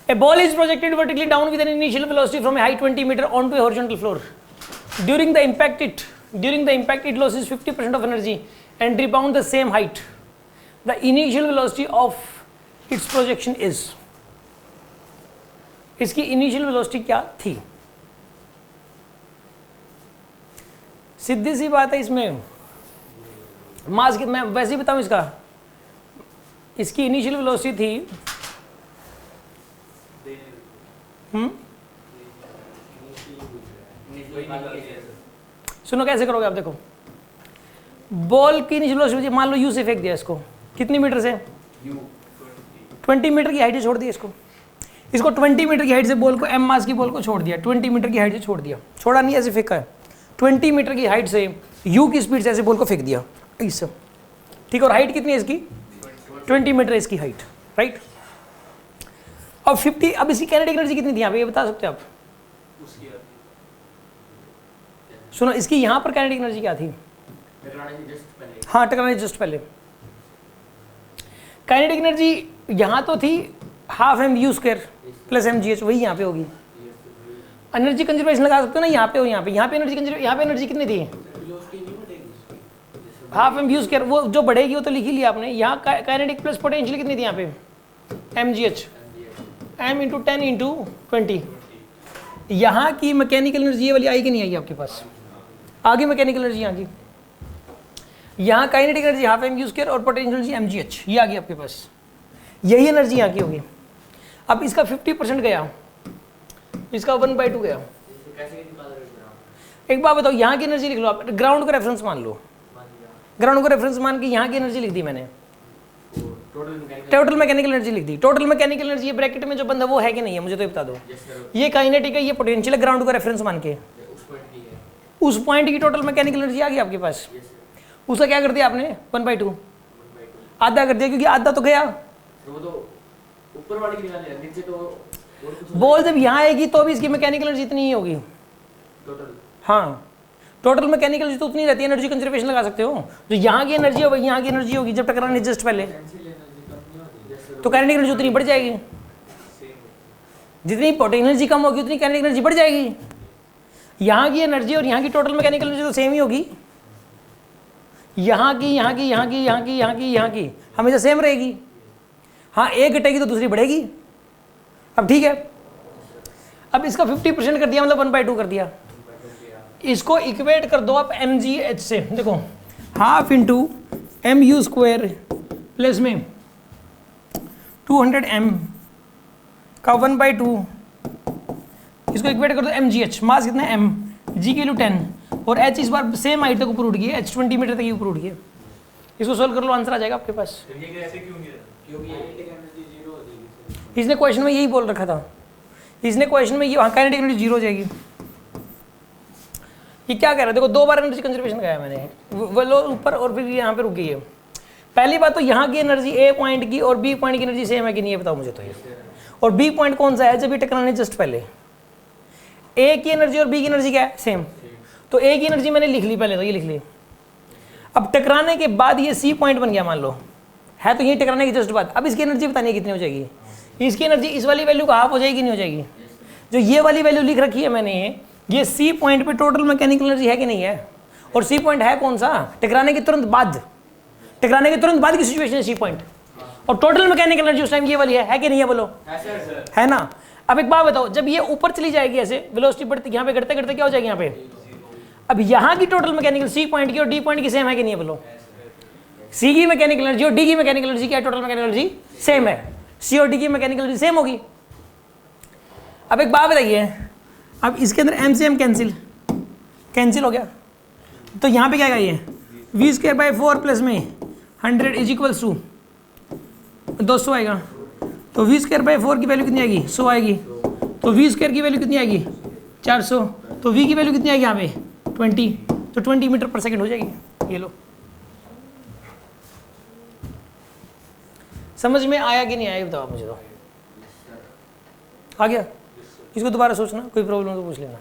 A ball is projected vertically down with an initial velocity from a height 20 meter onto a horizontal floor. During the impact, it loses 50% of energy and rebound the same height. The initial velocity of its projection is. इसकी initial velocity क्या थी? सीधी सी बात है इसमें, मास की मैं वैसे ही बताऊं इसका, इसकी इनिशियल वेलोसिटी थी सुनो कैसे करोगे आप, देखो बॉल की इनिशियल वेलोसिटी मान लो यू से फेंक दिया इसको, कितनी मीटर से? 20 मीटर की हाइट से छोड़ दिया इसको 20 मीटर की हाइट से बॉल को, एम मास की बॉल को छोड़ दिया, 20 मीटर की हाइट से छोड़ दिया, छोड़ा नहीं ऐसे फेंका है, 20 मीटर की हाइट से यू की स्पीड से ऐसे बॉल को फेंक दिया ऐसे, ठीक है, और हाइट कितनी है इसकी? 20 मीटर इसकी हाइट, राइट। अब 50, अब इसकी काइनेटिक एनर्जी कितनी थी यहाँ पे, ये बता सकते हो आप? सुनो इसकी यहाँ पर काइनेटिक एनर्जी क्या थी? हाँ, टकराने जस्ट पहले। काइनेटिक एनर्जी यहाँ तो थी half M you square plus m ji h, वही यहाँ पे होगी। एनर्जी कंजर्वेशन लगा सकते हो ना, यहाँ पे हो, यहाँ पे एनर्जी कंजर्वेशन, यहाँ पे एनर्जी कितनी थी? हाफ एम यू स्क्वायर, वो जो बढ़ेगी वो तो लिख ही लिया आपने। यहाँ काइनेटिक प्लस पोटेंशियल कितनी थी यहाँ पे? एम जी एच, एम इंटू 10 इंटू 20। यहाँ की मैकेनिकल एनर्जी ये वाली आई कि नहीं आई आपके पास? आगे मैकेनिकल एनर्जी यहाँ की, यहाँ kinetic energy half M you square और पोटेंशियल एनर्जी एम जी एच, ये आ गई आपके पास, यही एनर्जी यहाँ की होगी। अब इसका 50% गया, इसका 1/2 गया। एक बात बताओ, यहाँ की एनर्जी लिख लो आप, ग्राउंड का रेफरेंस मान लो, ग्राउंड का रेफरेंस मान के यहाँ की एनर्जी लिख दी मैंने, टोटल मैकेनिकल एनर्जी लिख दी। टोटल मैकेनिकल एनर्जी ये ब्रैकेट में जो बंदा वो है कि नहीं है, मुझे तो बता दो। ये काइनेटिक है, ये पोटेंशियल है, ग्राउंड का रेफरेंस मान के उस पॉइंट की टोटल मैकेनिकल एनर्जी आ गई आपके पास। उसका क्या कर दिया आपने? 1/2, आधा कर दिया, क्योंकि आधा तो गया। ऊपर वाली की निकाल लिया, नीचे तो बॉल जब यहाँ आएगी तो भी इसकी मैकेनिकल एनर्जी इतनी ही होगी टोटल। हाँ, टोटल मैकेनिकल एनर्जी तो उतनी रहती है। एनर्जी कंजर्वेशन लगा सकते हो, जो यहाँ की एनर्जी है वही यहाँ की एनर्जी होगी जब टकराने जस्ट पहले, तो काइनेटिक एनर्जी उतनी बढ़ जाएगी। जितनी पोटेंशियल एनर्जी कम होगी उतनी काइनेटिक एनर्जी बढ़ जाएगी। यहाँ की एनर्जी और यहाँ की टोटल मैकेनिकल एनर्जी तो सेम ही होगी। यहाँ की, यहाँ की, यहाँ की, यहाँ की, यहाँ की, यहाँ की हमेशा सेम रहेगी। हाँ, एक घटेगी तो दूसरी बढ़ेगी। अब ठीक है, अब इसका 50% कर दिया, मतलब 1/2 कर दिया। इसको इक्वेट कर दो आप एम जी एच से, देखो half into m you square plus में 200 एम का 1/2, इसको इक्वेट कर दो एम जी एच, मास कितना है एम, जी की वैल्यू 10 और एच इस बार सेम हाइट तक ऊपर उठ गई है, एच 20 मीटर तक ऊपर उठ गई है। इसको सोल्व कर लो, आंसर आ जाएगा आपके पास। इसने क्वेश्चन में यही बोल रखा था, इसने क्वेश्चन में ये वहाँ काइनेटिक एनर्जी 0 हो जाएगी। ये क्या कह रहा है, देखो 2 बार एनर्जी कंजर्वेशन गया मैंने, वो लो ऊपर और फिर यहाँ पे रुक गई है। पहली बात तो यहाँ की एनर्जी ए पॉइंट की और बी पॉइंट की एनर्जी सेम है कि नहीं, है बताओ मुझे तो ये। और बी पॉइंट कौन सा है, जब ये टकराने जस्ट पहले। ए की एनर्जी और बी की एनर्जी क्या है, सेम। तो ए की एनर्जी मैंने लिख ली पहले, तो ये लिख ली। अब टकराने के बाद ये सी पॉइंट बन गया, मान लो है तो ये टकराने की जस्ट बाद। अब इसकी एनर्जी बतानी है कितनी हो जाएगी, इसकी एनर्जी इस वाली वैल्यू का हाफ हो जाएगी, नहीं हो जाएगी। जो ये वाली वैल्यू लिख रखी है मैंने, ये सी पॉइंट पे टोटल मैकेनिकल एनर्जी है कि नहीं है। और सी पॉइंट है कौन सा, टकराने के तुरंत बाद, टकराने के तुरंत बाद की सिचुएशन है सी पॉइंट। और टोटल मैकेनिकल एनर्जी उस टाइम ये वाली है कि नहीं है, बोलो है ना। अब एक बात बताओ, जब ये ऊपर चली जाएगी ऐसे वेलोसिटी बढ़ती, यहाँ पे घटते घटते क्या हो जाएगी यहाँ पे। अब यहाँ की टोटल मैकेनिकल सी पॉइंट की और डी पॉइंट की सेम है कि नहीं है, बोलो। सी की मैकेनिकल एनर्जी और डी की मैकेनिकल एनर्जी क्या है, टोटल मैकेनिकल एनर्जी सेम है। सी और डी की मैकेनिकल एनर्जी सेम होगी। अब एक बात बताइए, अब इसके अंदर एम से एम कैंसिल हो गया, तो यहाँ पे क्या आएगा, ये v²/4 प्लस में 100 इज इक्वल्स टू 200 आएगा। तो v²/4 की वैल्यू कितनी आएगी, 100 आएगी। तो v² की वैल्यू कितनी आएगी, 400। तो v की वैल्यू कितनी आएगी यहाँ पे, 20। तो 20 मीटर पर सेकेंड हो जाएगी। ये लो, समझ में आया कि नहीं आया बताओ मुझे तो। आ गया, इसको दोबारा सोचना, कोई प्रॉब्लम तो पूछ लेना।